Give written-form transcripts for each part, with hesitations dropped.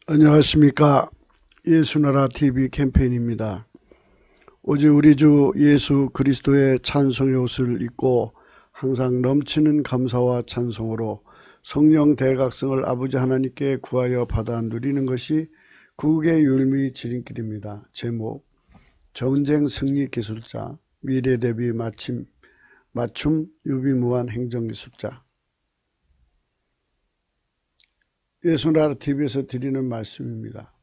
안녕하십니까. 예수나라 TV 캠페인입니다. 오직 우리 주 예수 그리스도의 찬송의 옷을 입고 항상 넘치는 감사와 찬송으로 성령 대각성을 아버지 하나님께 구하여 받아 누리는 것이 구국의 율미 지름길입니다. 제목 전쟁 승리 기술자 미래 대비 맞춤 유비무한 행정기술자. 예수나라 TV에서 드리는 말씀입니다.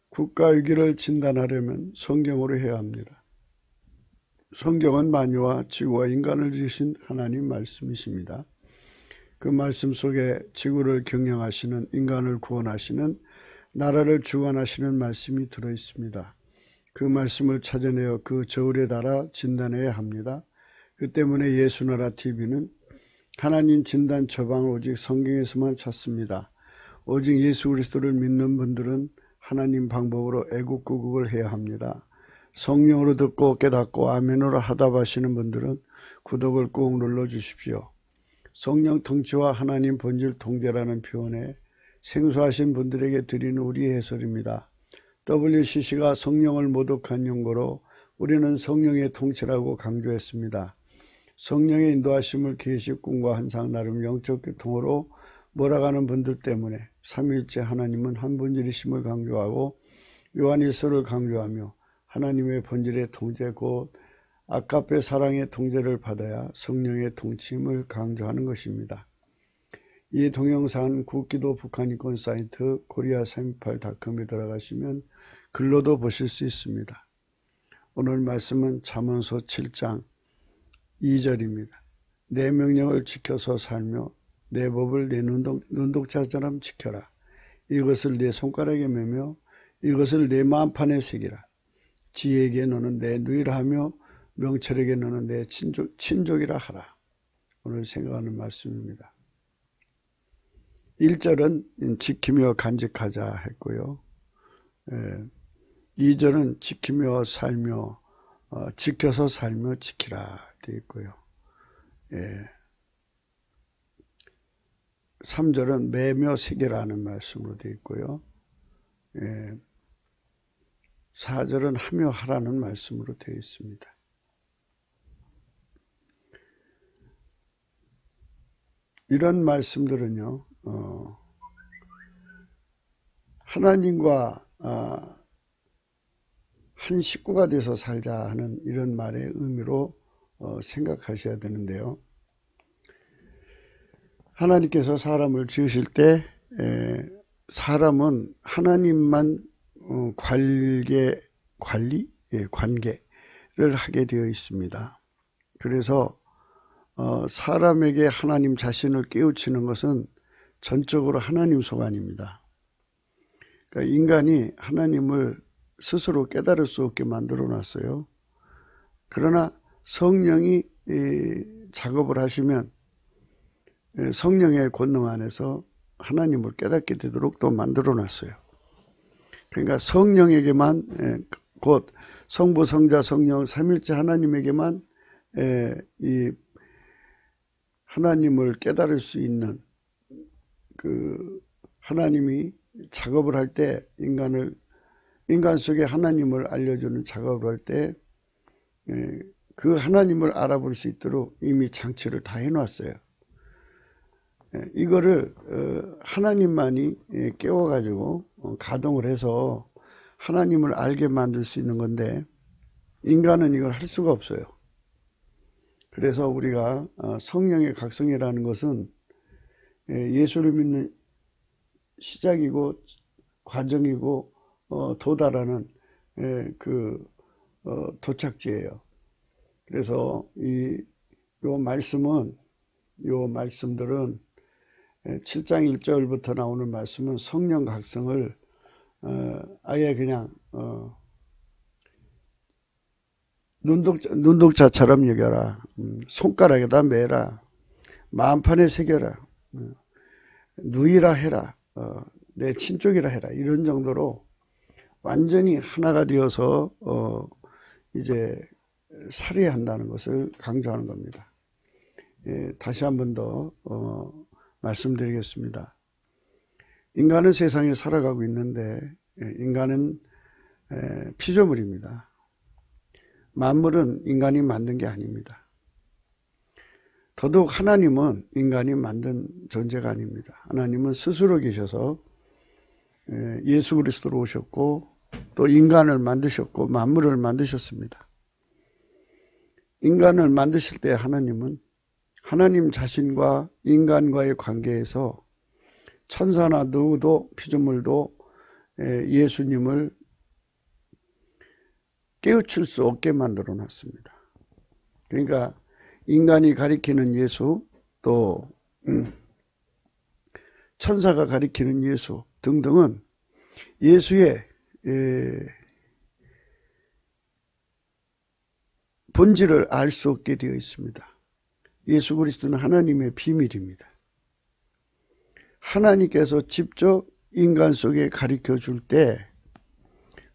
국가 위기를 진단하려면 성경으로 해야 합니다. 성경은 만유와 지구와 인간을 지으신 하나님 말씀이십니다. 그 말씀 속에 지구를 경영하시는, 인간을 구원하시는, 나라를 주관하시는 말씀이 들어있습니다. 그 말씀을 찾아내어 그 저울에 달아 진단해야 합니다. 그 때문에 예수나라 TV는 하나님 진단 처방을 오직 성경에서만 찾습니다. 오직 예수 그리스도를 믿는 분들은 하나님 방법으로 애국구국을 해야 합니다. 성령으로 듣고 깨닫고 아멘으로 하답하시는 분들은 구독을 꼭 눌러주십시오. 성령 통치와 하나님 본질 통제라는 표현에 생소하신 분들에게 드리는 우리의 해설입니다. WCC가 성령을 모독한 용어로 우리는 성령의 통치라고 강조했습니다. 성령의 인도하심을 계시, 꿈과 환상, 나름 영적 교통으로 몰아가는 분들 때문에 삼위일체 하나님은 한 분이심을 강조하고 요한일서를 강조하며 하나님의 본질의 통제 곧 아까페 사랑의 통제를 받아야 성령의 통치임을 강조하는 것입니다. 이 동영상은 국기도 북한인권 사이트 korea328.com에 들어가시면 글로도 보실 수 있습니다. 오늘 말씀은 잠언서 7장 2절입니다. 내 명령을 지켜서 살며 내 법을 내 눈독자처럼 지켜라. 이것을 내 손가락에 매며 이것을 내 마음판에 새기라. 지혜에게 너는 내 누이라 하며 명철에게 너는 내 친족이라 하라. 오늘 생각하는 말씀입니다. 1절은 지키며 간직하자 했고요. 2절은 지키며 살며 지켜서 살며 지키라 되어 있고요. 3절은 매며 새기라는 말씀으로 되어 있고요. 4절은 하며 하라는 말씀으로 되어 있습니다. 이런 말씀들은요, 하나님과 한 식구가 돼서 살자 하는 이런 말의 의미로 생각하셔야 되는데요. 하나님께서 사람을 지으실 때 사람은 하나님만 관계를 하게 되어 있습니다. 그래서 사람에게 하나님 자신을 깨우치는 것은 전적으로 하나님 소관입니다. 그러니까 인간이 하나님을 스스로 깨달을 수 없게 만들어 놨어요. 그러나 성령이 작업을 하시면 성령의 권능 안에서 하나님을 깨닫게 되도록 또 만들어 놨어요. 그러니까 성령에게만 곧 성부, 성자, 성령, 삼일째 하나님에게만 이 하나님을 깨달을 수 있는 그 하나님이 작업을 할 때 인간 속에 하나님을 알려주는 작업을 할 때 그 하나님을 알아볼 수 있도록 이미 장치를 다 해놨어요. 이거를 하나님만이 깨워가지고 가동을 해서 하나님을 알게 만들 수 있는 건데 인간은 이걸 할 수가 없어요. 그래서 우리가 성령의 각성이라는 것은 예수를 믿는 시작이고 과정이고 도달하는 도착지예요. 그래서 요 말씀들은 7장 1절부터 나오는 말씀은 성령 각성을 아예 그냥 눈독자처럼 여겨라. 손가락에다 매라. 마음판에 새겨라. 누이라 해라. 내 친족이라 해라. 이런 정도로 완전히 하나가 되어서 이제 살아야 한다는 것을 강조하는 겁니다. 다시 한 번 더 말씀드리겠습니다. 인간은 세상에 살아가고 있는데 인간은 피조물입니다. 만물은 인간이 만든 게 아닙니다. 더더욱 하나님은 인간이 만든 존재가 아닙니다. 하나님은 스스로 계셔서 예수 그리스도로 오셨고 또 인간을 만드셨고 만물을 만드셨습니다. 인간을 만드실 때 하나님은 하나님 자신과 인간과의 관계에서 천사나 누구도 피조물도 예수님을 깨우칠 수 없게 만들어 놨습니다. 그러니까 인간이 가리키는 예수 또 천사가 가리키는 예수 등등은 예수의 본질을 알 수 없게 되어 있습니다. 예수 그리스도는 하나님의 비밀입니다. 하나님께서 직접 인간 속에 가르쳐 줄 때,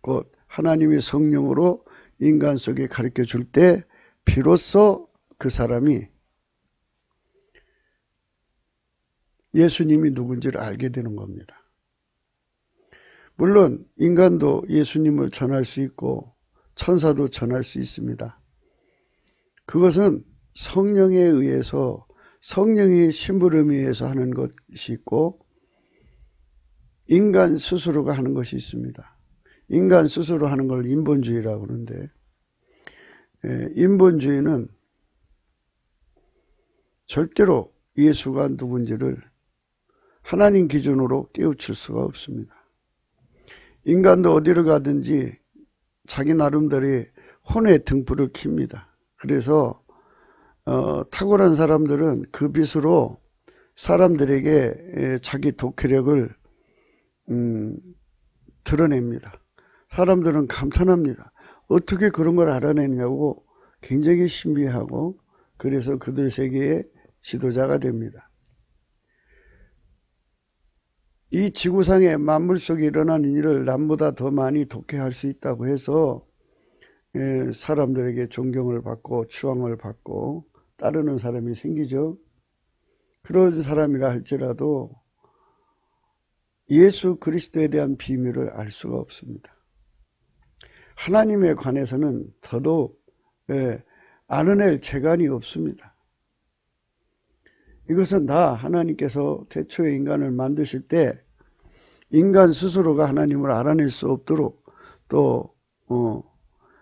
곧 하나님의 성령으로 인간 속에 가르쳐 줄 때 비로소 그 사람이 예수님이 누군지를 알게 되는 겁니다. 물론 인간도 예수님을 전할 수 있고 천사도 전할 수 있습니다. 그것은 성령에 의해서 성령의 심부름에 의해서 하는 것이 있고 인간 스스로가 하는 것이 있습니다. 인간 스스로 하는 걸 인본주의라고 그러는데 인본주의는 절대로 예수가 누군지를 하나님 기준으로 깨우칠 수가 없습니다. 인간도 어디를 가든지 자기 나름대로의 혼의 등불을 켭니다. 그래서 탁월한 사람들은 그 빛으로 사람들에게 자기 독해력을 드러냅니다. 사람들은 감탄합니다. 어떻게 그런 걸 알아내냐고 굉장히 신비하고 그래서 그들 세계의 지도자가 됩니다. 이 지구상의 만물 속에 일어나는 일을 남보다 더 많이 독해할 수 있다고 해서 사람들에게 존경을 받고 추앙을 받고 따르는 사람이 생기죠. 그런 사람이라 할지라도 예수 그리스도에 대한 비밀을 알 수가 없습니다. 하나님에 관해서는 더더욱 알아낼 재간이 없습니다. 이것은 다 하나님께서 태초에 인간을 만드실 때 인간 스스로가 하나님을 알아낼 수 없도록 또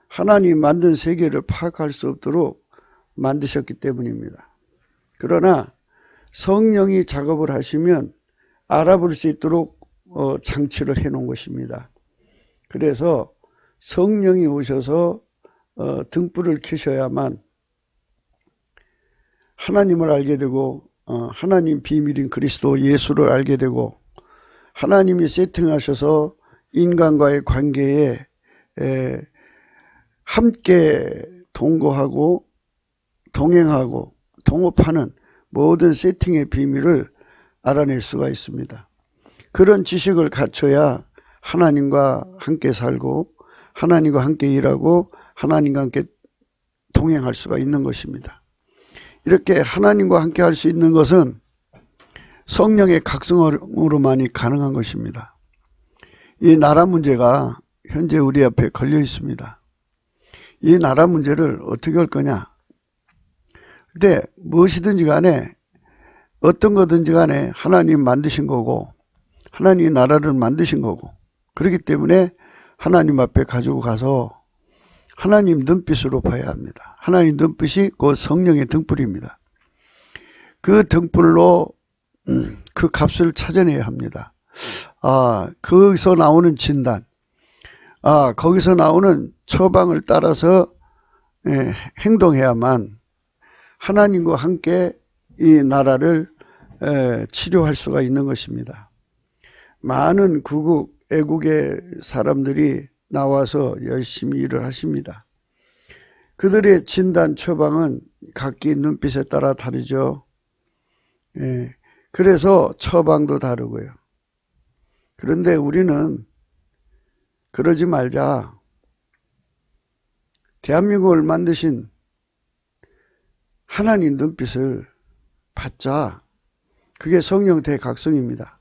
하나님 만든 세계를 파악할 수 없도록 만드셨기 때문입니다. 그러나 성령이 작업을 하시면 알아볼 수 있도록 장치를 해놓은 것입니다. 그래서 성령이 오셔서 등불을 켜셔야만 하나님을 알게 되고 하나님 비밀인 그리스도 예수를 알게 되고 하나님이 세팅하셔서 인간과의 관계에 함께 동거하고 동행하고 동업하는 모든 세팅의 비밀을 알아낼 수가 있습니다. 그런 지식을 갖춰야 하나님과 함께 살고 하나님과 함께 일하고 하나님과 함께 동행할 수가 있는 것입니다. 이렇게 하나님과 함께 할 수 있는 것은 성령의 각성으로만이 가능한 것입니다. 이 나라 문제가 현재 우리 앞에 걸려 있습니다. 이 나라 문제를 어떻게 할 거냐? 근데 무엇이든지 간에 어떤 거든지 간에 하나님 만드신 거고 하나님 나라를 만드신 거고 그렇기 때문에 하나님 앞에 가지고 가서 하나님 눈빛으로 봐야 합니다. 하나님 눈빛이 그 성령의 등불입니다. 그 등불로 그 값을 찾아내야 합니다. 거기서 나오는 진단, 거기서 나오는 처방을 따라서 행동해야만 하나님과 함께 이 나라를 치료할 수가 있는 것입니다. 많은 구국, 애국의 사람들이 나와서 열심히 일을 하십니다. 그들의 진단 처방은 각기 눈빛에 따라 다르죠. 그래서 처방도 다르고요. 그런데 우리는 그러지 말자. 대한민국을 만드신 하나님 눈빛을 받자. 그게 성령 대각성입니다.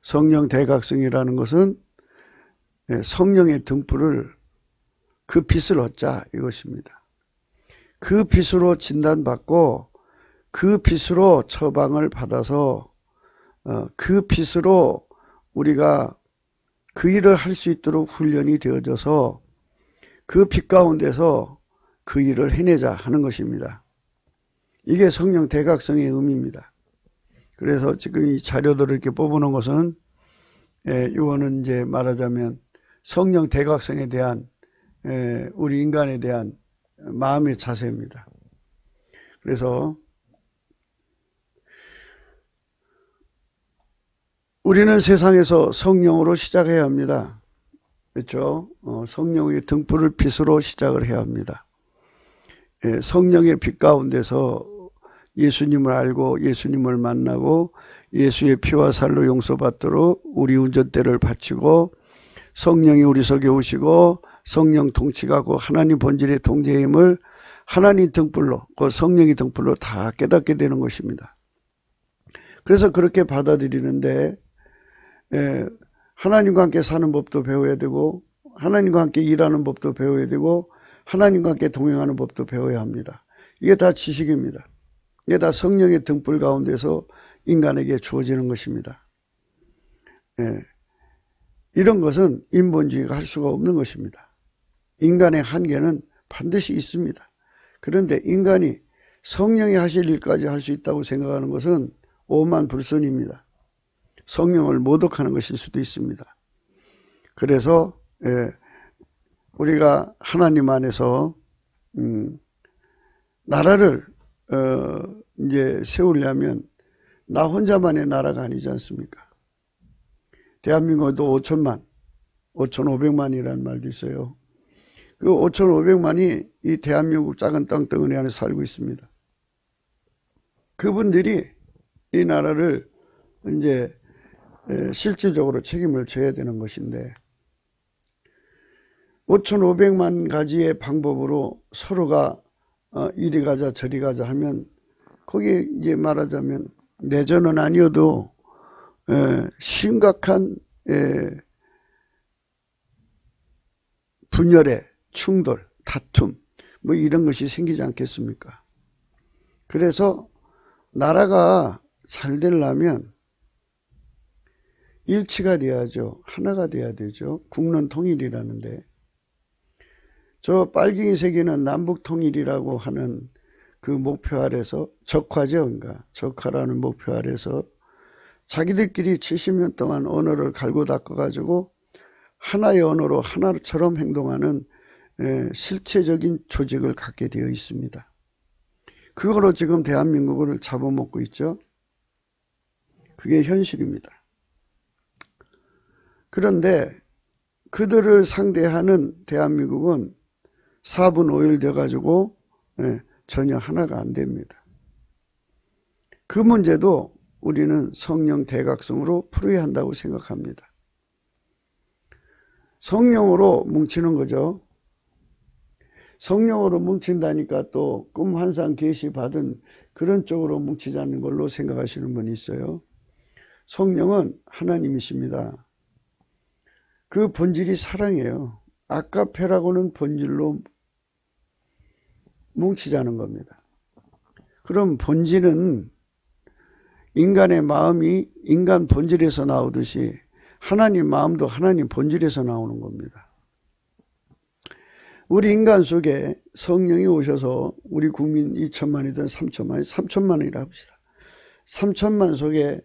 성령 대각성이라는 것은 성령의 등불을 그 빛을 얻자 이것입니다. 그 빛으로 진단받고 그 빛으로 처방을 받아서 그 빛으로 우리가 그 일을 할 수 있도록 훈련이 되어져서 그 빛 가운데서 그 일을 해내자 하는 것입니다. 이게 성령 대각성의 의미입니다. 그래서 지금 이 자료들을 이렇게 뽑아놓은 것은 이거는 이제 말하자면 성령 대각성에 대한 우리 인간에 대한 마음의 자세입니다. 그래서 우리는 세상에서 성령으로 시작해야 합니다. 그렇죠? 성령의 등불을 빛으로 시작을 해야 합니다. 성령의 빛 가운데서 예수님을 알고 예수님을 만나고 예수의 피와 살로 용서받도록 우리 운전대를 바치고 성령이 우리 속에 오시고 성령 통치하고 하나님 본질의 통제임을 하나님 등불로 그 성령의 등불로 다 깨닫게 되는 것입니다. 그래서 그렇게 받아들이는데 하나님과 함께 사는 법도 배워야 되고 하나님과 함께 일하는 법도 배워야 되고 하나님과 함께 동행하는 법도 배워야 합니다. 이게 다 지식입니다. 이게 다 성령의 등불 가운데서 인간에게 주어지는 것입니다. 이런 것은 인본주의가 할 수가 없는 것입니다. 인간의 한계는 반드시 있습니다. 그런데 인간이 성령이 하실 일까지 할 수 있다고 생각하는 것은 오만불선입니다. 성령을 모독하는 것일 수도 있습니다. 그래서 우리가 하나님 안에서 나라를 이제 세우려면 나 혼자만의 나라가 아니지 않습니까? 대한민국도 5천만, 5,500만이라는 말도 있어요. 그 5,500만이 이 대한민국 작은 땅덩어리 안에 살고 있습니다. 그분들이 이 나라를 이제 실질적으로 책임을 져야 되는 것인데 5,500만 가지의 방법으로 서로가 이리 가자 저리 가자 하면 거기에 이제 말하자면 내전은 아니어도 심각한 분열의 충돌, 다툼 뭐 이런 것이 생기지 않겠습니까? 그래서 나라가 잘 되려면 일치가 돼야죠. 하나가 돼야 되죠. 국론 통일이라는데 저 빨갱이 세계는 남북 통일이라고 하는 그 목표 아래서 적화죠. 그러니까 적화라는 목표 아래서 자기들끼리 70년 동안 언어를 갈고 닦아가지고 하나의 언어로 하나처럼 행동하는 실체적인 조직을 갖게 되어 있습니다. 그거로 지금 대한민국을 잡아먹고 있죠. 그게 현실입니다. 그런데 그들을 상대하는 대한민국은 4분 5일 돼가지고 전혀 하나가 안 됩니다. 그 문제도 우리는 성령 대각성으로 풀어야 한다고 생각합니다. 성령으로 뭉치는 거죠. 성령으로 뭉친다니까 또 꿈 환상 계시 받은 그런 쪽으로 뭉치자는 걸로 생각하시는 분이 있어요. 성령은 하나님이십니다. 그 본질이 사랑이에요. 아까페라고는 본질로 뭉치자는 겁니다. 그럼 본질은 인간의 마음이 인간 본질에서 나오듯이 하나님 마음도 하나님 본질에서 나오는 겁니다. 우리 인간 속에 성령이 오셔서 우리 국민 2천만이든 3천만이 3천만이라 합시다. 3천만 속에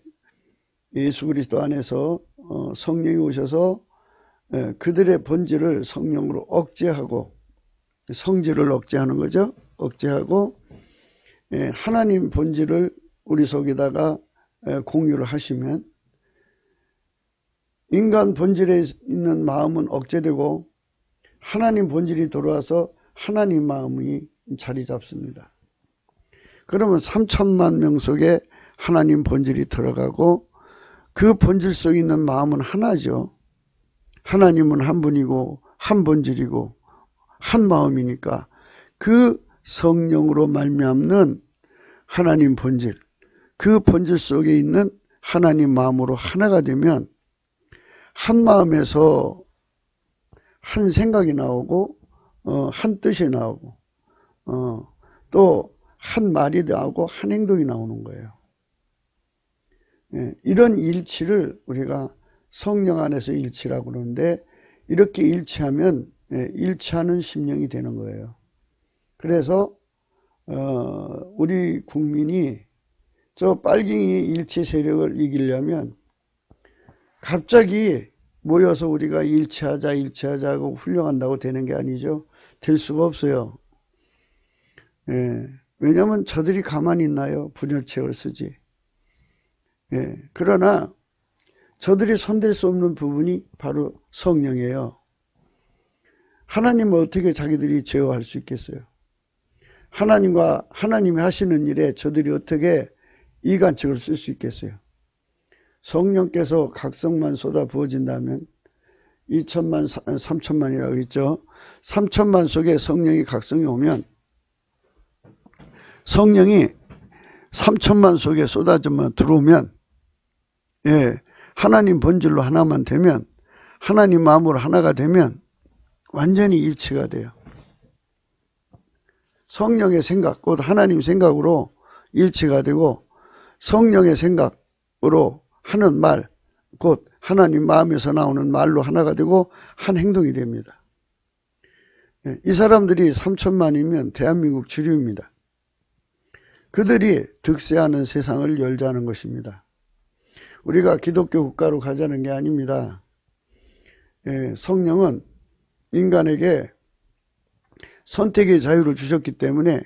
예수 그리스도 안에서 성령이 오셔서 그들의 본질을 성령으로 억제하고 성질을 억제하는 거죠. 억제하고 하나님 본질을 우리 속에다가 공유를 하시면 인간 본질에 있는 마음은 억제되고 하나님 본질이 돌아와서 하나님 마음이 자리 잡습니다. 그러면 3천만 명 속에 하나님 본질이 들어가고 그 본질 속에 있는 마음은 하나죠. 하나님은 한 분이고 한 본질이고 한 마음이니까 그 성령으로 말미암는 하나님 본질, 그 본질 속에 있는 하나님 마음으로 하나가 되면 한 마음에서 한 생각이 나오고 한 뜻이 나오고 또 한 말이 나오고 한 행동이 나오는 거예요. 이런 일치를 우리가 성령 안에서 일치라고 그러는데 이렇게 일치하면 일치하는 심령이 되는 거예요. 그래서 우리 국민이 저 빨갱이 일치 세력을 이기려면 갑자기 모여서 우리가 일치하자 하고 훈련한다고 되는 게 아니죠. 될 수가 없어요. 왜냐하면 저들이 가만히 있나요? 분열책을 쓰지. 그러나 저들이 손댈 수 없는 부분이 바로 성령이에요. 하나님은 어떻게 자기들이 제어할 수 있겠어요? 하나님이 하시는 일에 저들이 어떻게 이간책을 쓸 수 있겠어요? 성령께서 각성만 쏟아 부어진다면 2천만, 3천만이라고 했죠. 3천만 속에 성령이 각성이 오면 성령이 3천만 속에 쏟아지면 들어오면 하나님 본질로 하나만 되면 하나님 마음으로 하나가 되면 완전히 일치가 돼요. 성령의 생각, 곧 하나님 생각으로 일치가 되고 성령의 생각으로 하는 말, 곧 하나님 마음에서 나오는 말로 하나가 되고 한 행동이 됩니다. 이 사람들이 3천만이면 대한민국 주류입니다. 그들이 득세하는 세상을 열자는 것입니다. 우리가 기독교 국가로 가자는 게 아닙니다. 성령은 인간에게 선택의 자유를 주셨기 때문에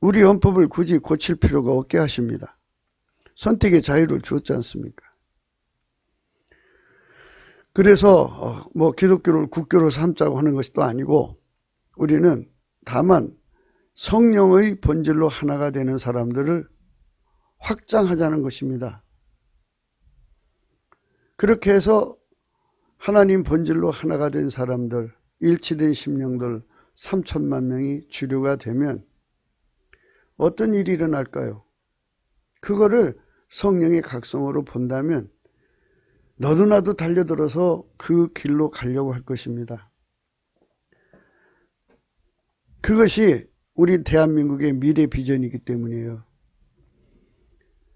우리 헌법을 굳이 고칠 필요가 없게 하십니다. 선택의 자유를 주었지 않습니까? 그래서 뭐 기독교를 국교로 삼자고 하는 것이 또 아니고 우리는 다만 성령의 본질로 하나가 되는 사람들을 확장하자는 것입니다. 그렇게 해서 하나님 본질로 하나가 된 사람들, 일치된 심령들 3천만 명이 주류가 되면 어떤 일이 일어날까요? 그거를 성령의 각성으로 본다면 너도 나도 달려들어서 그 길로 가려고 할 것입니다. 그것이 우리 대한민국의 미래 비전이기 때문이에요.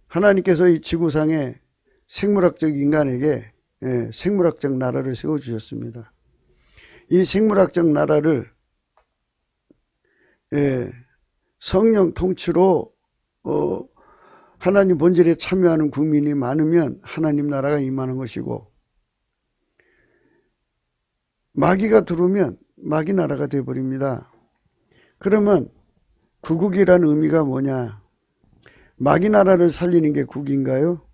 하나님께서 이 지구상에 생물학적 인간에게 생물학적 나라를 세워주셨습니다. 이 생물학적 나라를 성령 통치로 하나님 본질에 참여하는 국민이 많으면 하나님 나라가 임하는 것이고 마귀가 들어오면 마귀 나라가 되어버립니다. 그러면 구국이라는 의미가 뭐냐? 마귀 나라를 살리는 게 국인가요?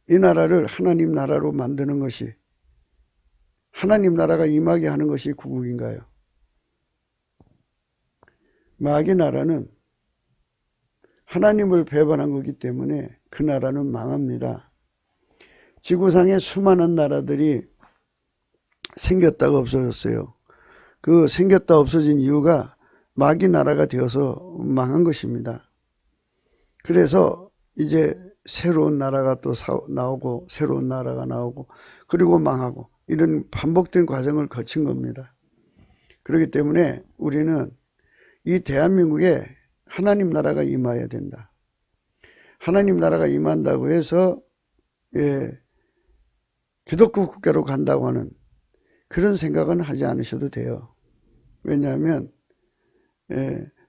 이 나라를 하나님 나라로 만드는 것이 하나님 나라가 임하게 하는 것이 구국인가요? 마귀 나라는 하나님을 배반한 거기 때문에 그 나라는 망합니다. 지구상에 수많은 나라들이 생겼다가 없어졌어요. 그 생겼다 없어진 이유가 마귀 나라가 되어서 망한 것입니다. 그래서 이제 새로운 나라가 또 나오고 새로운 나라가 나오고 그리고 망하고 이런 반복된 과정을 거친 겁니다. 그렇기 때문에 우리는 이 대한민국에 하나님 나라가 임해야 된다. 하나님 나라가 임한다고 해서 기독교 국가로 간다고 하는 그런 생각은 하지 않으셔도 돼요. 왜냐하면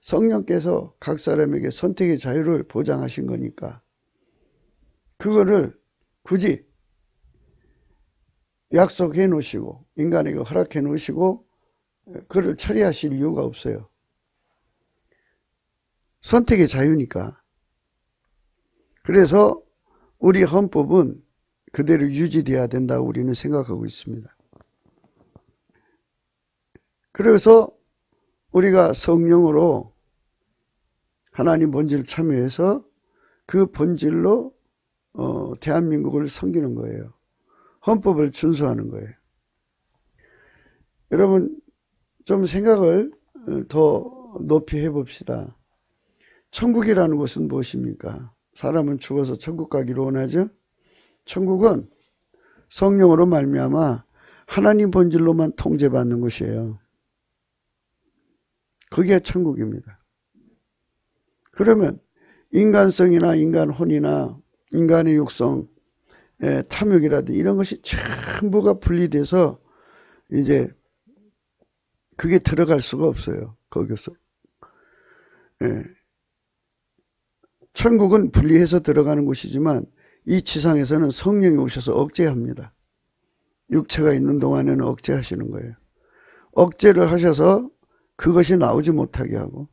성령께서 각 사람에게 선택의 자유를 보장하신 거니까 그거를 굳이 약속해 놓으시고 인간에게 허락해 놓으시고 그를 처리하실 이유가 없어요. 선택의 자유니까. 그래서 우리 헌법은 그대로 유지돼야 된다고 우리는 생각하고 있습니다. 그래서 우리가 성령으로 하나님 본질을 참여해서 그 본질로 대한민국을 섬기는 거예요. 헌법을 준수하는 거예요. 여러분 좀 생각을 더 높이 해봅시다. 천국이라는 것은 무엇입니까? 사람은 죽어서 천국 가기를 원하죠. 천국은 성령으로 말미암아 하나님 본질로만 통제받는 것이에요. 그게 천국입니다. 그러면 인간성이나 인간 혼이나 인간의 육성, 탐욕이라든지 이런 것이 전부가 분리돼서 이제 그게 들어갈 수가 없어요. 거기서. 천국은 분리해서 들어가는 곳이지만 이 지상에서는 성령이 오셔서 억제합니다. 육체가 있는 동안에는 억제하시는 거예요. 억제를 하셔서 그것이 나오지 못하게 하고,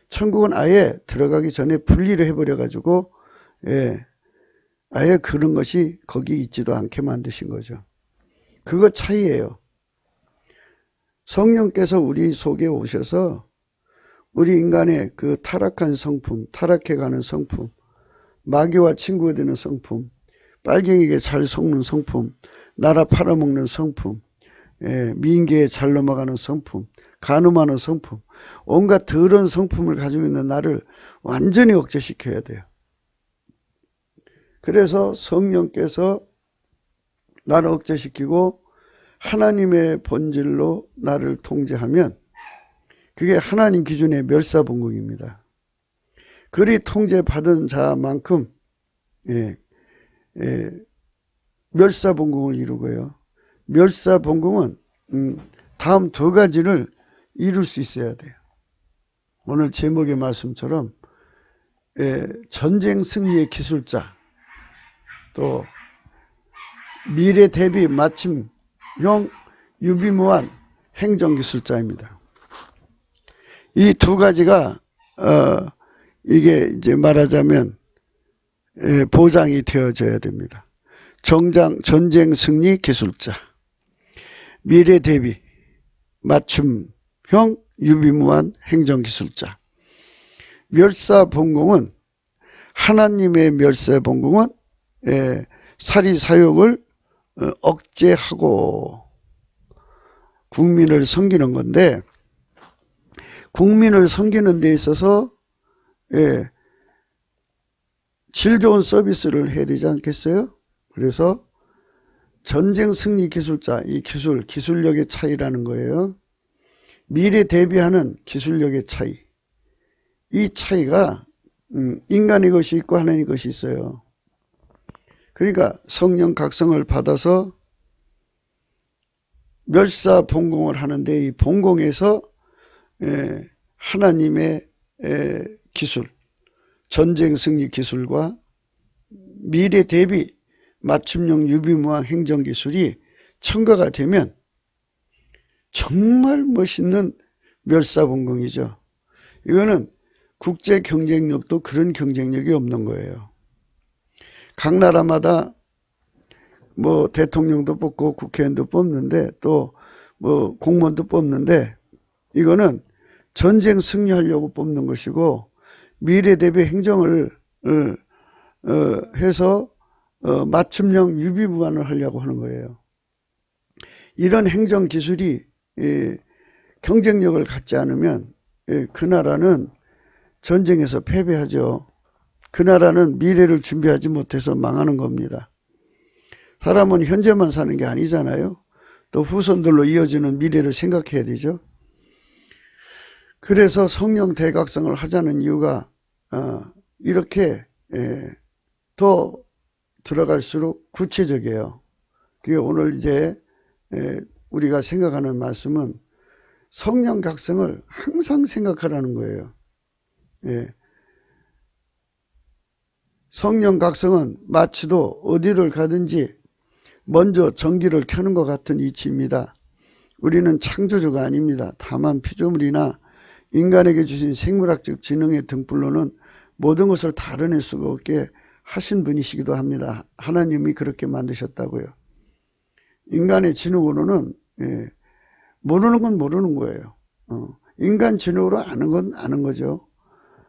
천국은 아예 들어가기 전에 분리를 해버려가지고 아예 그런 것이 거기 있지도 않게 만드신 거죠. 그거 차이예요. 성령께서 우리 속에 오셔서 우리 인간의 그 타락한 성품, 타락해가는 성품, 마귀와 친구가 되는 성품, 빨갱이에게 잘 속는 성품, 나라 팔아먹는 성품, 미인계에 잘 넘어가는 성품, 간음하는 성품, 온갖 더러운 성품을 가지고 있는 나를 완전히 억제시켜야 돼요. 그래서 성령께서 나를 억제시키고 하나님의 본질로 나를 통제하면 그게 하나님 기준의 멸사본궁입니다. 그리 통제받은 자만큼 멸사본궁을 이루고요. 멸사본궁은 다음 두 가지를 이룰 수 있어야 돼요. 오늘 제목의 말씀처럼 전쟁 승리의 기술자, 또 미래 대비 맞춤형 유비무한 행정기술자입니다. 이 두 가지가 이게 이제 말하자면 보장이 되어져야 됩니다. 전쟁 승리 기술자, 미래 대비 맞춤형 유비무한 행정기술자. 멸사본궁은 하나님의 멸사본궁은 사리사욕을 억제하고 국민을 섬기는 건데, 국민을 섬기는 데 있어서 질 좋은 서비스를 해야 되지 않겠어요? 그래서 전쟁 승리 기술자, 이 기술력의 차이라는 거예요. 미래 대비하는 기술력의 차이. 이 차이가 인간의 것이 있고 하나님의 것이 있어요. 그러니까 성령 각성을 받아서 멸사본궁을 하는데 이 본궁에서 하나님의 기술, 전쟁 승리 기술과 미래 대비 맞춤형 유비무한 행정기술이 첨가가 되면 정말 멋있는 멸사본궁이죠. 이거는 국제 경쟁력도 그런 경쟁력이 없는 거예요. 각 나라마다 뭐 대통령도 뽑고 국회의원도 뽑는데 또 뭐 공무원도 뽑는데, 이거는 전쟁 승리하려고 뽑는 것이고 미래 대비 행정을 해서 맞춤형 유비무환을 하려고 하는 거예요. 이런 행정 기술이 경쟁력을 갖지 않으면 그 나라는 전쟁에서 패배하죠. 그 나라는 미래를 준비하지 못해서 망하는 겁니다. 사람은 현재만 사는 게 아니잖아요. 또 후손들로 이어지는 미래를 생각해야 되죠. 그래서 성령 대각성을 하자는 이유가 이렇게 더 들어갈수록 구체적이에요. 그게 오늘 이제 우리가 생각하는 말씀은 성령 각성을 항상 생각하라는 거예요. 성령 각성은 마치도 어디를 가든지 먼저 전기를 켜는 것 같은 이치입니다. 우리는 창조주가 아닙니다. 다만 피조물이나 인간에게 주신 생물학적 지능의 등불로는 모든 것을 다뤄낼 수가 없게 하신 분이시기도 합니다. 하나님이 그렇게 만드셨다고요. 인간의 지능으로는 모르는 건 모르는 거예요. 인간 지능으로 아는 건 아는 거죠.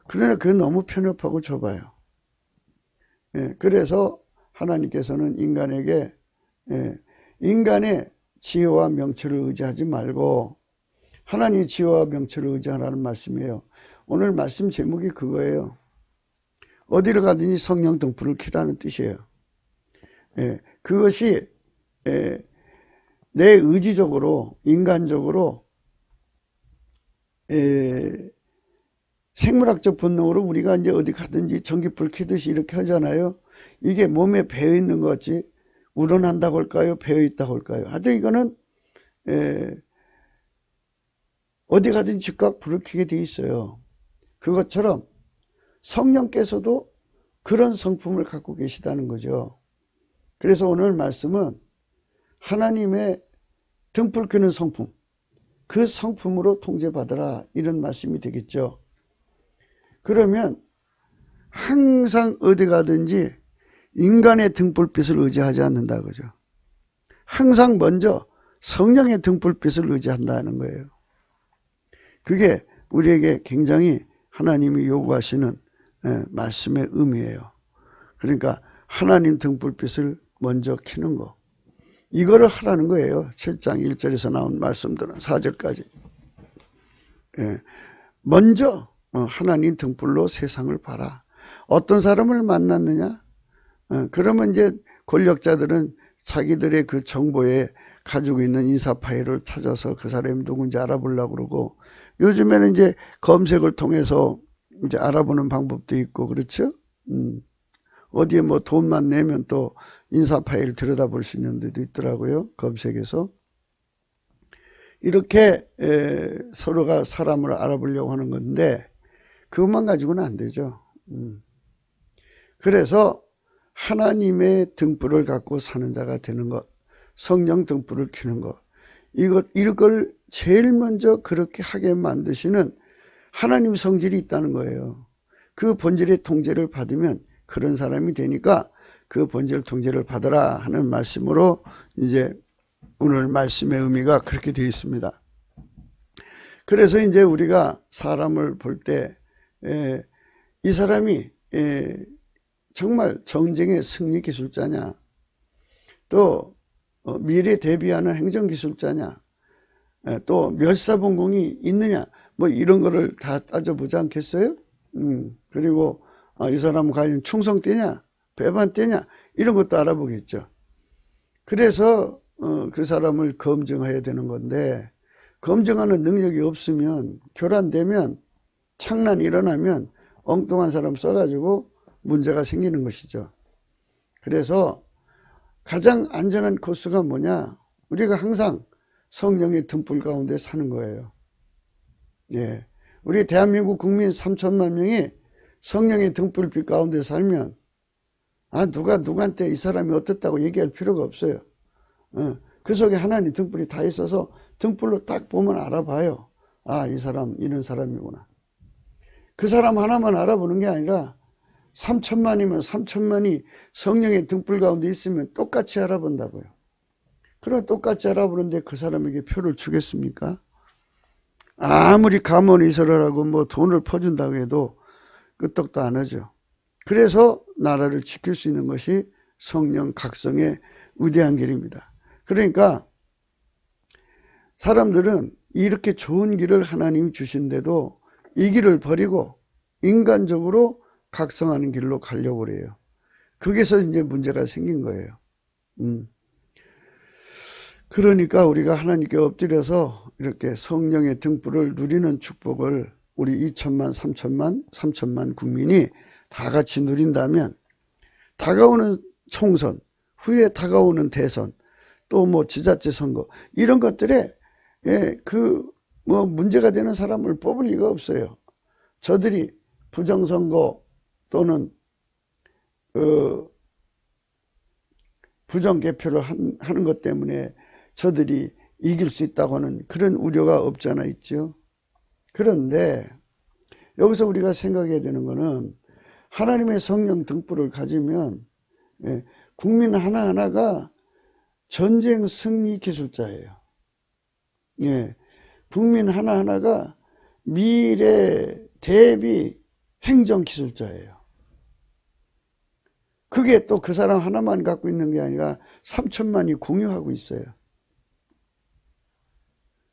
그러나 그건 너무 편협하고 좁아요. 그래서 하나님께서는 인간에게 인간의 지혜와 명철을 의지하지 말고 하나님의 지혜와 명철을 의지하라는 말씀이에요. 오늘 말씀 제목이 그거예요. 어디를 가든지 성령 등불을 켜라는 뜻이에요. 예, 그것이 내 의지적으로 인간적으로 생물학적 본능으로 우리가 이제 어디 가든지 전기불 켜듯이 이렇게 하잖아요. 이게 몸에 배어 있는 것 같이 우러난다고 할까요? 배어 있다고 할까요? 하여튼 이거는 어디 가든지 즉각 불을 켜게 돼 있어요. 그것처럼 성령께서도 그런 성품을 갖고 계시다는 거죠. 그래서 오늘 말씀은 하나님의 등불 끄는 성품, 그 성품으로 통제받으라, 이런 말씀이 되겠죠. 그러면 항상 어디 가든지 인간의 등불빛을 의지하지 않는다 그죠. 항상 먼저 성령의 등불빛을 의지한다는 거예요. 그게 우리에게 굉장히 하나님이 요구하시는 말씀의 의미예요. 그러니까 하나님 등불빛을 먼저 켜는 거, 이거를 하라는 거예요. 7장 1절에서 나온 말씀들은 4절까지. 먼저 하나님 등불로 세상을 봐라. 어떤 사람을 만났느냐? 그러면 이제 권력자들은 자기들의 그 정보에 가지고 있는 인사 파일을 찾아서 그 사람이 누군지 알아보려고 그러고, 요즘에는 이제 검색을 통해서 이제 알아보는 방법도 있고, 그렇죠? 어디에 뭐 돈만 내면 또 인사 파일 들여다볼 수 있는 데도 있더라고요. 검색에서. 이렇게 서로가 사람을 알아보려고 하는 건데, 그것만 가지고는 안 되죠. 그래서 하나님의 등불을 갖고 사는 자가 되는 것, 성령 등불을 켜는 것, 이걸 제일 먼저 그렇게 하게 만드시는 하나님 성질이 있다는 거예요. 그 본질의 통제를 받으면 그런 사람이 되니까 그 본질 통제를 받으라 하는 말씀으로 이제 오늘 말씀의 의미가 그렇게 되어 있습니다. 그래서 이제 우리가 사람을 볼 때 이 사람이 정말 전쟁의 승리 기술자냐, 또 미래 대비하는 행정 기술자냐, 또 멸사분공이 있느냐, 뭐 이런 거를 다 따져보지 않겠어요? 그리고 이 사람은 과연 충성되냐, 배반되냐, 이런 것도 알아보겠죠. 그래서 그 사람을 검증해야 되는 건데, 검증하는 능력이 없으면, 교란되면, 창란이 일어나면 엉뚱한 사람 써가지고 문제가 생기는 것이죠. 그래서 가장 안전한 코스가 뭐냐? 우리가 항상 성령의 등불 가운데 사는 거예요. 예, 우리 대한민국 국민 3천만 명이 성령의 등불빛 가운데 살면 누가 누구한테 이 사람이 어떻다고 얘기할 필요가 없어요. 그 속에 하나님 등불이 다 있어서 등불로 딱 보면 알아봐요. 이 사람 이런 사람이구나. 그 사람 하나만 알아보는 게 아니라 3천만이면 3천만이 성령의 등불 가운데 있으면 똑같이 알아본다고요. 그럼 똑같이 알아보는데 그 사람에게 표를 주겠습니까? 아무리 감언이설을 하고 뭐 돈을 퍼준다고 해도 끄떡도 안 하죠. 그래서 나라를 지킬 수 있는 것이 성령 각성의 위대한 길입니다. 그러니까 사람들은 이렇게 좋은 길을 하나님이 주신데도 이 길을 버리고 인간적으로 각성하는 길로 가려고 그래요. 거기서 이제 문제가 생긴 거예요. 그러니까 우리가 하나님께 엎드려서 이렇게 성령의 등불을 누리는 축복을 우리 2천만, 3천만 국민이 다 같이 누린다면 다가오는 총선, 후에 다가오는 대선, 또 뭐 지자체 선거, 이런 것들에 뭐 문제가 되는 사람을 뽑을 리가 없어요. 저들이 부정선거 또는 부정개표를 하는 것 때문에 저들이 이길 수 있다고 하는 그런 우려가 없잖아 있죠. 그런데 여기서 우리가 생각해야 되는 것은 하나님의 성령 등불을 가지면 국민 하나하나가 전쟁 승리 기술자예요. 국민 하나하나가 미래 대비 행정 기술자예요. 그게 또 그 사람 하나만 갖고 있는 게 아니라 3천만이 공유하고 있어요.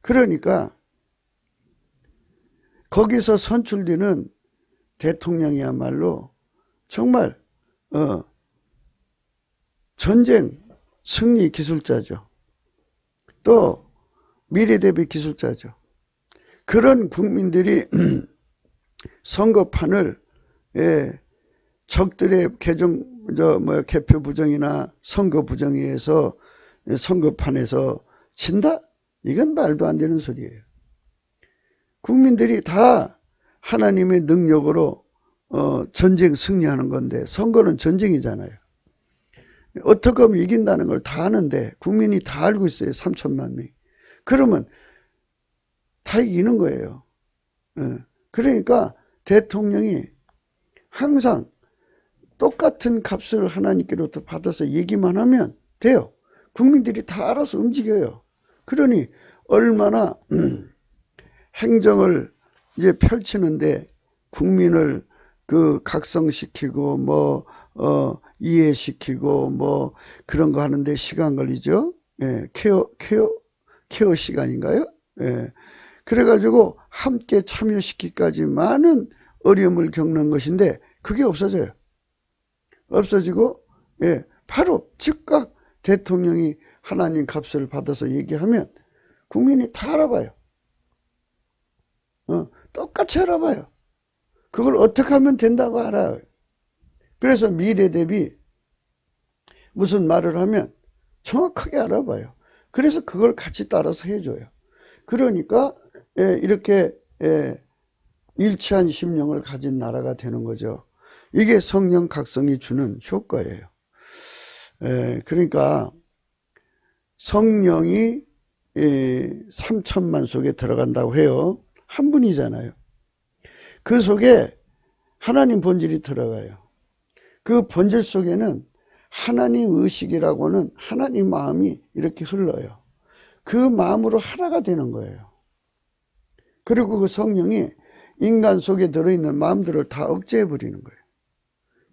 그러니까 거기서 선출되는 대통령이야말로 정말 전쟁 승리 기술자죠. 또 미래 대비 기술자죠. 그런 국민들이 선거판을 적들의 개표 부정이나 선거 부정에 의해서 선거판에서 진다? 이건 말도 안 되는 소리예요. 국민들이 다 하나님의 능력으로 전쟁 승리하는 건데, 선거는 전쟁이잖아요. 어떻게 하면 이긴다는 걸 다 아는데 국민이 다 알고 있어요. 3천만 명. 그러면 다 이기는 거예요. 그러니까 대통령이 항상 똑같은 값을 하나님께로부터 받아서 얘기만 하면 돼요. 국민들이 다 알아서 움직여요. 그러니 얼마나 행정을 이제 펼치는데 국민을 각성시키고 이해시키고 그런 거 하는데 시간 걸리죠. 케어 시간인가요? 그래가지고 함께 참여시키기까지 많은 어려움을 겪는 것인데 그게 없어져요. 없어지고 바로 즉각 대통령이 하나님 값을 받아서 얘기하면 국민이 다 알아봐요. 똑같이 알아봐요. 그걸 어떻게 하면 된다고 알아요. 그래서 미래 대비 무슨 말을 하면 정확하게 알아봐요. 그래서 그걸 같이 따라서 해줘요. 그러니까 이렇게 일치한 심령을 가진 나라가 되는 거죠. 이게 성령 각성이 주는 효과예요. 그러니까 성령이 3천만 속에 들어간다고 해요. 한 분이잖아요. 그 속에 하나님 본질이 들어가요. 그 본질 속에는 하나님 의식이라고는 하나님 마음이 이렇게 흘러요. 그 마음으로 하나가 되는 거예요. 그리고 그 성령이 인간 속에 들어있는 마음들을 다 억제해버리는 거예요.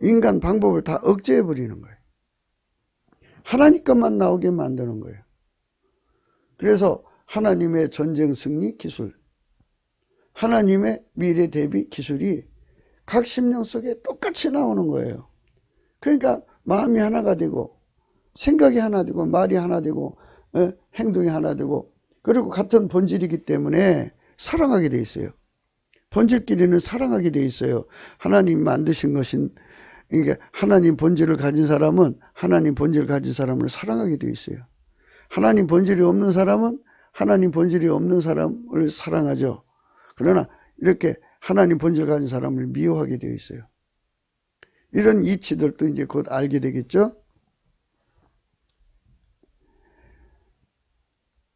인간 방법을 다 억제해버리는 거예요. 하나님 것만 나오게 만드는 거예요. 그래서 하나님의 전쟁 승리 기술, 하나님의 미래 대비 기술이 각 심령 속에 똑같이 나오는 거예요. 그러니까 마음이 하나가 되고 생각이 하나 되고 말이 하나 되고 행동이 하나 되고 그리고 같은 본질이기 때문에 사랑하게 돼 있어요. 본질끼리는 사랑하게 돼 있어요. 하나님 만드신 것인 그러니까 하나님 본질을 가진 사람은 하나님 본질을 가진 사람을 사랑하게 돼 있어요. 하나님 본질이 없는 사람은 하나님 본질이 없는 사람을 사랑하죠. 그러나 이렇게 하나님 본질을 가진 사람을 미워하게 되어 있어요. 이런 이치들도 이제 곧 알게 되겠죠.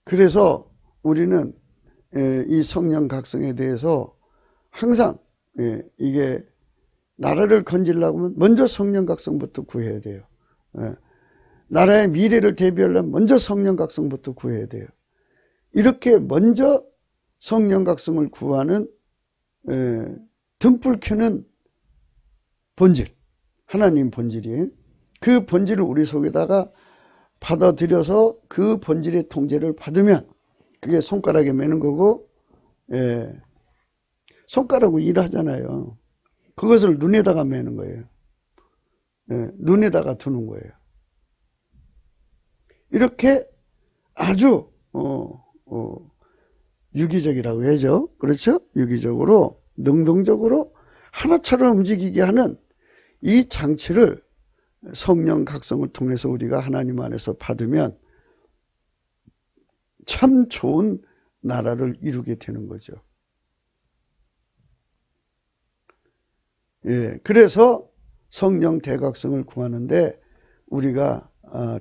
그래서 우리는 이 성령 각성에 대해서 항상 이게 나라를 건지려고 하면 먼저 성령 각성부터 구해야 돼요. 나라의 미래를 대비하려면 먼저 성령 각성부터 구해야 돼요. 이렇게 먼저 성령 각성을 구하는 등불 켜는 본질, 하나님 본질이에요. 그 본질을 우리 속에다가 받아들여서 그 본질의 통제를 받으면 그게 손가락에 매는 거고 손가락으로 일하잖아요. 그것을 눈에다가 매는 거예요. 눈에다가 두는 거예요. 이렇게 아주 유기적이라고 해야죠. 그렇죠? 유기적으로 능동적으로 하나처럼 움직이게 하는 이 장치를 성령 각성을 통해서 우리가 하나님 안에서 받으면 참 좋은 나라를 이루게 되는 거죠. 그래서 성령 대각성을 구하는데 우리가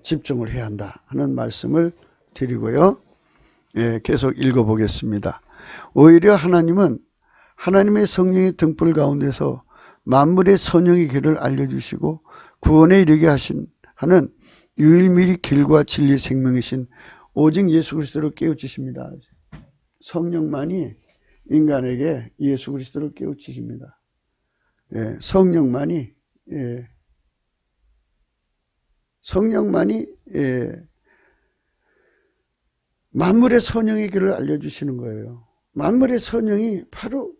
집중을 해야 한다 하는 말씀을 드리고요. 계속 읽어보겠습니다. 오히려 하나님은 하나님의 성령의 등불 가운데서 만물의 선영의 길을 알려주시고 구원에 이르게 하는 유일미리 길과 진리 생명이신 오직 예수 그리스도를 깨우치십니다. 성령만이 인간에게 예수 그리스도를 깨우치십니다. 성령만이 만물의 선영의 길을 알려주시는 거예요. 만물의 선영이 바로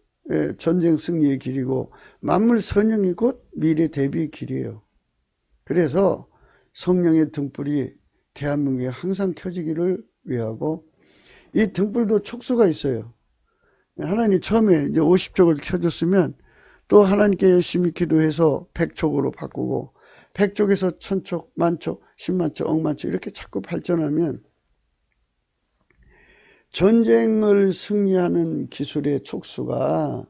전쟁 승리의 길이고 만물 선영이 곧 미래 대비의 길이에요. 그래서 성령의 등불이 대한민국에 항상 켜지기를 위하고 이 등불도 촉수가 있어요. 하나님 처음에 이제 50촉을 켜줬으면 또 하나님께 열심히 기도해서 100촉으로 바꾸고 100촉에서 1000촉, 만촉, 10만촉, 억만촉 이렇게 자꾸 발전하면 전쟁을 승리하는 기술의 촉수가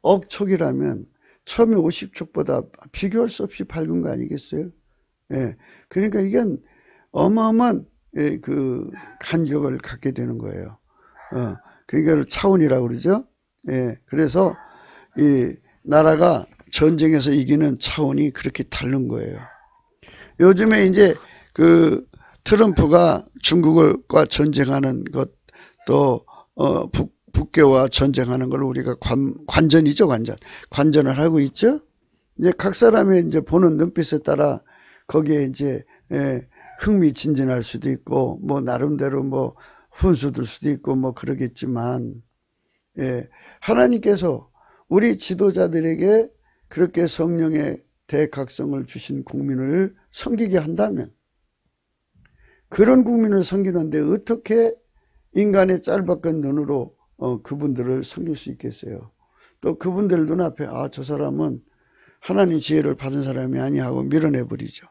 억촉이라면 처음에 50촉보다 비교할 수 없이 밝은 거 아니겠어요? 예. 그러니까 이건 어마어마한 그 간격을 갖게 되는 거예요. 그러니까 차원이라고 그러죠. 예. 그래서 이 나라가 전쟁에서 이기는 차원이 그렇게 다른 거예요. 요즘에 이제 그 트럼프가 중국과 전쟁하는 것, 또 북괴와 전쟁하는 걸 우리가 관전이죠, 관전을 하고 있죠. 이제 각 사람의 이제 보는 눈빛에 따라 거기에 이제 흥미진진할 수도 있고 뭐 나름대로 뭐 훈수들 수도 있고 뭐 그러겠지만 하나님께서 우리 지도자들에게 그렇게 성령의 대각성을 주신 국민을 섬기게 한다면 그런 국민을 섬기는데 어떻게 인간의 짤박한 눈으로 그분들을 섬길 수 있겠어요. 또 그분들 눈앞에 저 사람은 하나님 지혜를 받은 사람이 아니하고 밀어내버리죠.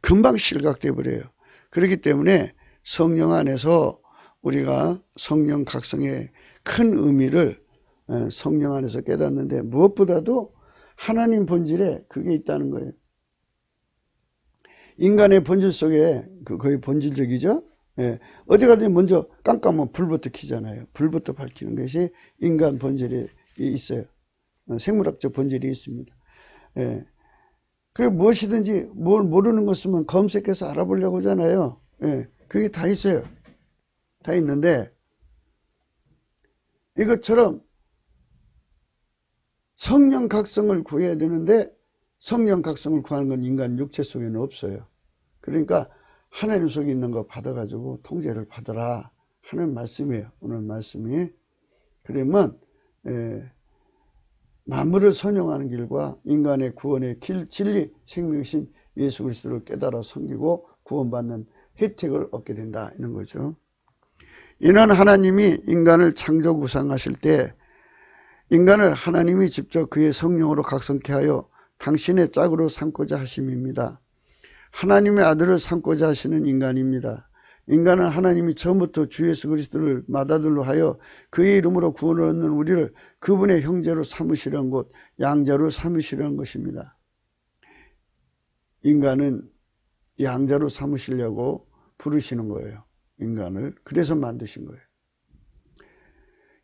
금방 실각돼 버려요. 그렇기 때문에 성령 안에서 우리가 성령 각성의 큰 의미를 성령 안에서 깨닫는데 무엇보다도 하나님 본질에 그게 있다는 거예요. 인간의 본질 속에 거의 본질적이죠. 어디 가든지 먼저 깜깜하면 불부터 켜잖아요. 불부터 밝히는 것이 인간 본질에 있어요. 생물학적 본질이 있습니다. 그리고 무엇이든지 뭘 모르는 것 있으면 검색해서 알아보려고 하잖아요. 그게 다 있어요. 다 있는데 이것처럼 성령 각성을 구해야 되는데 성령 각성을 구하는 건 인간 육체 속에는 없어요. 그러니까 하나님 속에 있는 거 받아가지고 통제를 받아라 하는 말씀이에요. 오늘 말씀이. 그러면 만물을 선용하는 길과 인간의 구원의 길, 진리, 생명이신 예수 그리스도를 깨달아 섬기고 구원받는 혜택을 얻게 된다 이런 거죠. 이는 하나님이 인간을 창조 구상하실 때 인간을 하나님이 직접 그의 성령으로 각성케 하여 당신의 짝으로 삼고자 하심입니다. 하나님의 아들을 삼고자 하시는 인간입니다. 인간은 하나님이 처음부터 주 예수 그리스도를 맏아들로 하여 그의 이름으로 구원을 얻는 우리를 그분의 형제로 삼으시려는 것, 양자로 삼으시려는 것입니다. 인간은 양자로 삼으시려고 부르시는 거예요. 인간을. 그래서 만드신 거예요.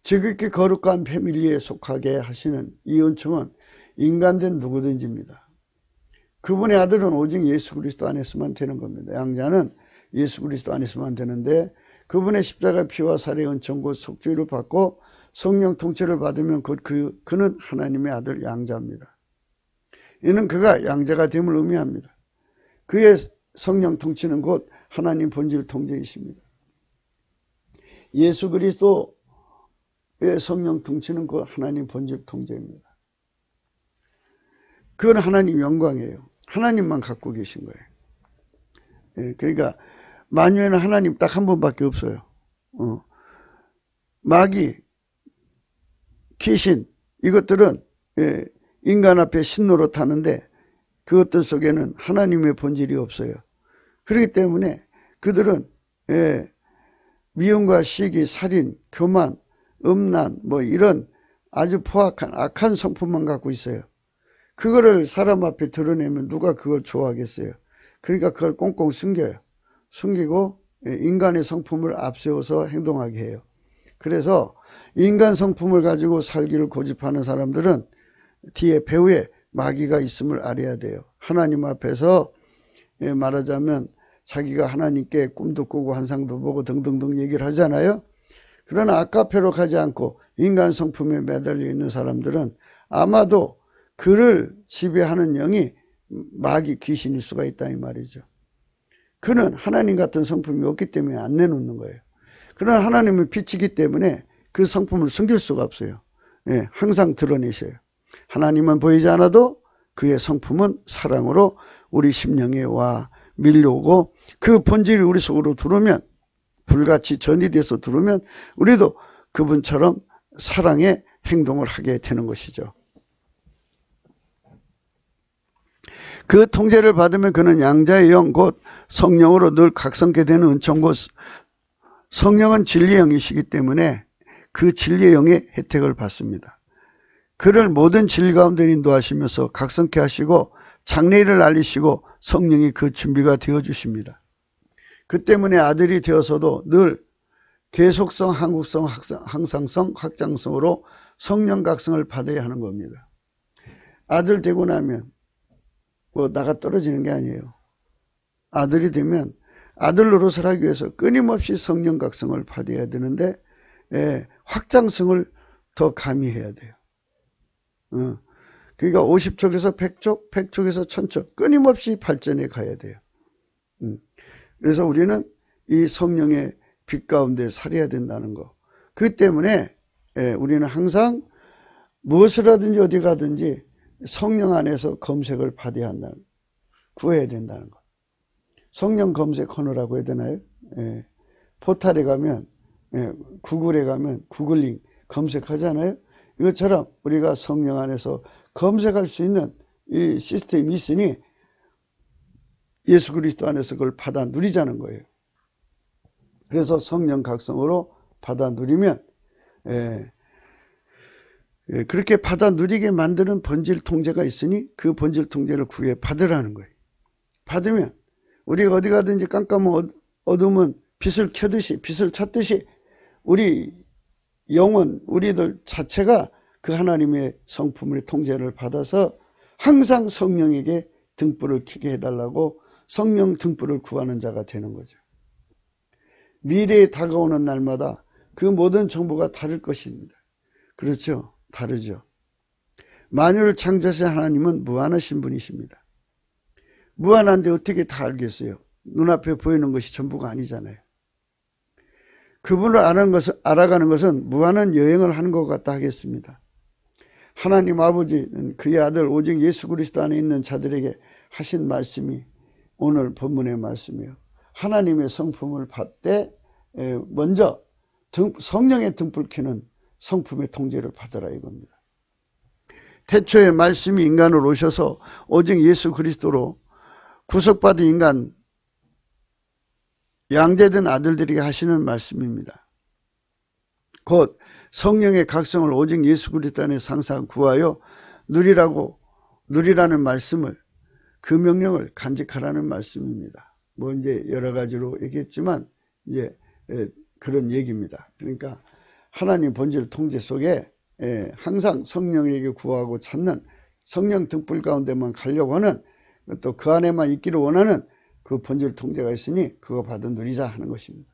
지극히 거룩한 패밀리에 속하게 하시는 이 은총은 인간된 누구든지입니다. 그분의 아들은 오직 예수 그리스도 안에서만 되는 겁니다. 양자는 예수 그리스도 안에서만 되는데 그분의 십자가 피와 살의 은총 곧 속죄를 받고 성령 통치를 받으면 곧 그는 하나님의 아들 양자입니다. 이는 그가 양자가 됨을 의미합니다. 그의 성령 통치는 곧 하나님 본질 통제이십니다. 예수 그리스도의 성령 통치는 곧 하나님 본질 통제입니다. 그건 하나님 영광이에요. 하나님만 갖고 계신 거예요. 그러니까 만유에는 하나님 딱 한 번밖에 없어요. 마귀, 귀신 이것들은 인간 앞에 신노릇하는데 그것들 속에는 하나님의 본질이 없어요. 그렇기 때문에 그들은 미움과 시기, 살인, 교만, 음란 뭐 이런 아주 포악한 악한 성품만 갖고 있어요. 그거를 사람 앞에 드러내면 누가 그걸 좋아하겠어요. 그러니까 그걸 꽁꽁 숨겨요. 숨기고 인간의 성품을 앞세워서 행동하게 해요. 그래서 인간 성품을 가지고 살기를 고집하는 사람들은 뒤에 배후에 마귀가 있음을 알아야 돼요. 하나님 앞에서 말하자면 자기가 하나님께 꿈도 꾸고 환상도 보고 등등등 얘기를 하잖아요. 그러나 아까페로 가지 않고 인간 성품에 매달려 있는 사람들은 아마도 그를 지배하는 영이 마귀 귀신일 수가 있다 이 말이죠. 그는 하나님 같은 성품이 없기 때문에 안 내놓는 거예요. 그러나 하나님은 빛이기 때문에 그 성품을 숨길 수가 없어요. 예, 항상 드러내셔요. 하나님은 보이지 않아도 그의 성품은 사랑으로 우리 심령에 와 밀려오고 그 본질이 우리 속으로 들어오면 불같이 전이돼서 들어오면 우리도 그분처럼 사랑의 행동을 하게 되는 것이죠. 그 통제를 받으면 그는 양자의 영 곧 성령으로 늘 각성케 되는 은총 곧 성령은 진리의 영이시기 때문에 그 진리의 영의 혜택을 받습니다. 그를 모든 진리 가운데 인도하시면서 각성케 하시고 장래일을 알리시고 성령이 그 준비가 되어주십니다. 그 때문에 아들이 되어서도 늘 계속성, 항국성, 항상성, 확장성으로 성령 각성을 받아야 하는 겁니다. 아들 되고 나면 뭐 나가 떨어지는 게 아니에요. 아들이 되면 아들 노릇을 하기 위해서 끊임없이 성령 각성을 받아야 되는데 확장성을 더 가미해야 돼요. 그러니까 50촉에서 100촉, 100촉에서 1000촉 끊임없이 발전해 가야 돼요. 그래서 우리는 이 성령의 빛 가운데 살아야 된다는 거. 그 때문에 우리는 항상 무엇을 하든지 어디 가든지 성령 안에서 검색을 받아야 한다는 거. 구해야 된다는 거. 성령 검색 코너라고 해야 되나요? 포탈에 가면 구글에 가면 구글링 검색하잖아요. 이것처럼 우리가 성령 안에서 검색할 수 있는 이 시스템이 있으니 예수 그리스도 안에서 그걸 받아 누리자는 거예요. 그래서 성령 각성으로 받아 누리면 그렇게 받아 누리게 만드는 본질 통제가 있으니 그 본질 통제를 구해 받으라는 거예요. 받으면 우리가 어디 가든지 깜깜한 어둠은 빛을 켜듯이 빛을 찾듯이 우리 영혼 우리들 자체가 그 하나님의 성품의 통제를 받아서 항상 성령에게 등불을 켜게 해달라고 성령 등불을 구하는 자가 되는 거죠. 미래에 다가오는 날마다 그 모든 정보가 다를 것입니다. 그렇죠? 다르죠. 만유를 창조하신 하나님은 무한하신 분이십니다. 무한한데 어떻게 다 알겠어요? 눈앞에 보이는 것이 전부가 아니잖아요. 그분을 알아가는 것은 무한한 여행을 하는 것 같다 하겠습니다. 하나님 아버지는 그의 아들 오직 예수 그리스도 안에 있는 자들에게 하신 말씀이 오늘 본문의 말씀이에요. 하나님의 성품을 받되 먼저 성령의 등불 켜는 성품의 통제를 받으라 이겁니다. 태초에 말씀이 인간으로 오셔서 오직 예수 그리스도로 구속받은 인간 양자된 아들들에게 하시는 말씀입니다. 곧 성령의 각성을 오직 예수 그리스도 안에 항상 구하여 누리라는 말씀을 그 명령을 간직하라는 말씀입니다. 뭐 이제 여러 가지로 얘기했지만 이제 그런 얘기입니다. 그러니까 하나님 본질 통제 속에 항상 성령에게 구하고 찾는 성령 등불 가운데만 가려고 하는 또 그 안에만 있기를 원하는 그 본질 통제가 있으니 그거 받아 누리자 하는 것입니다.